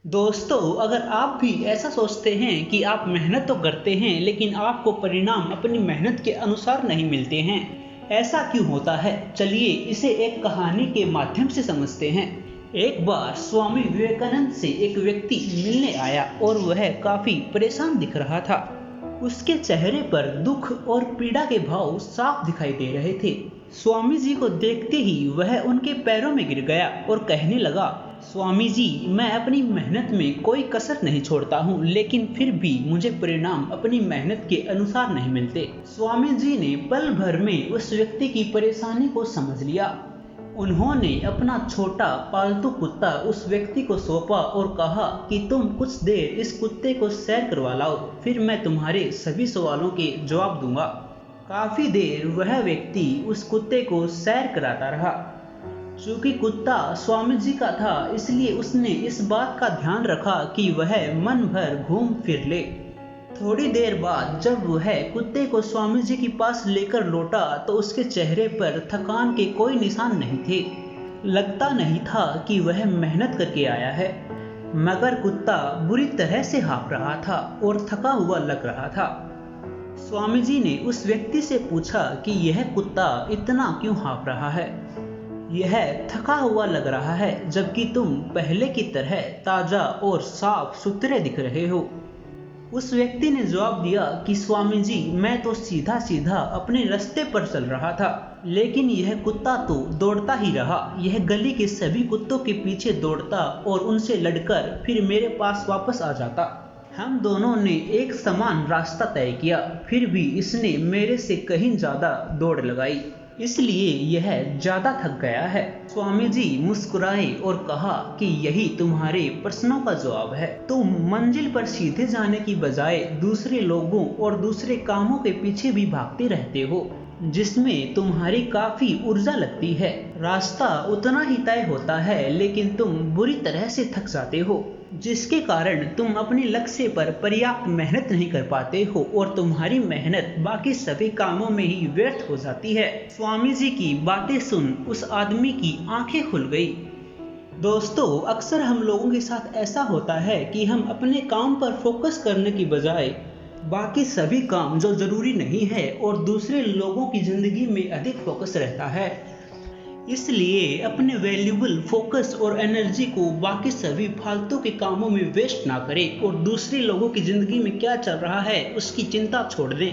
दोस्तों, अगर आप भी ऐसा सोचते हैं कि आप मेहनत तो करते हैं लेकिन आपको परिणाम अपनी मेहनत के अनुसार नहीं मिलते हैं, ऐसा क्यों होता है? चलिए इसे एक कहानी के माध्यम से समझते हैं। एक बार स्वामी विवेकानंद से एक व्यक्ति मिलने आया और वह काफी परेशान दिख रहा था। उसके चेहरे पर दुख और पीड़ा के भाव साफ दिखाई दे रहे थे। स्वामी जी को देखते ही वह उनके पैरों में गिर गया और कहने लगा, स्वामी जी, मैं अपनी मेहनत में कोई कसर नहीं छोड़ता हूँ, लेकिन फिर भी मुझे परिणाम अपनी मेहनत के अनुसार नहीं मिलते। स्वामी जी ने पल भर में उस व्यक्ति की परेशानी को समझ लिया। उन्होंने अपना छोटा पालतू कुत्ता उस व्यक्ति को सौंपा और कहा कि तुम कुछ देर इस कुत्ते को सैर करवा लाओ, फिर मैं तुम्हारे सभी सवालों के जवाब दूंगा। काफी देर वह व्यक्ति उस कुत्ते को सैर कराता रहा। चूंकि कुत्ता स्वामी जी का था, इसलिए उसने इस बात का ध्यान रखा कि वह मन भर घूम फिर ले। थोड़ी देर बाद जब वह कुत्ते को स्वामी जी के पास लेकर लौटा तो उसके चेहरे पर थकान के कोई निशान नहीं थे। लगता नहीं था कि वह मेहनत करके आया है, मगर कुत्ता बुरी तरह से हाँफ रहा था और थका हुआ लग रहा था। स्वामी जी ने उस व्यक्ति से पूछा कि यह कुत्ता इतना क्यों हाँफ रहा है? यह थका हुआ लग रहा है, जबकि तुम पहले की तरह ताजा और साफ सुथरे दिख रहे हो। उस व्यक्ति ने जवाब दिया कि स्वामी जी, मैं तो सीधा सीधा अपने रास्ते पर चल रहा था, लेकिन यह कुत्ता तो दौड़ता ही रहा। यह गली के सभी कुत्तों के पीछे दौड़ता और उनसे लड़कर फिर मेरे पास वापस आ जाता। हम दोनों ने एक समान रास्ता तय किया, फिर भी इसने मेरे से कहीं ज्यादा दौड़ लगाई, इसलिए यह ज्यादा थक गया है। स्वामी जी मुस्कुराए और कहा कि यही तुम्हारे प्रश्नों का जवाब है। तुम मंजिल पर सीधे जाने की बजाय दूसरे लोगों और दूसरे कामों के पीछे भी भागते रहते हो, जिसमें तुम्हारी काफी ऊर्जा लगती है। रास्ता उतना ही तय होता है, लेकिन तुम बुरी तरह से थक जाते हो, जिसके कारण तुम अपने लक्ष्य पर पर्याप्त मेहनत नहीं कर पाते हो और तुम्हारी मेहनत बाकी सभी कामों में ही व्यर्थ हो जाती है। स्वामी जी की बातें सुन उस आदमी की आंखें खुल गई। दोस्तों, अक्सर हम लोगों के साथ ऐसा होता है कि हम अपने काम पर फोकस करने की बजाय बाकी सभी काम जो जरूरी नहीं है और दूसरे लोगों की जिंदगी में अधिक फोकस रहता है। इसलिए अपने वैल्यूबल फोकस और एनर्जी को बाकी सभी फालतू के कामों में वेस्ट ना करें और दूसरे लोगों की जिंदगी में क्या चल रहा है उसकी चिंता छोड़ दें।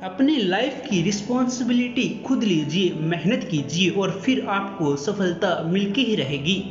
अपनी लाइफ की रिस्पॉन्सिबिलिटी खुद लीजिए, मेहनत कीजिए और फिर आपको सफलता मिलती ही रहेगी।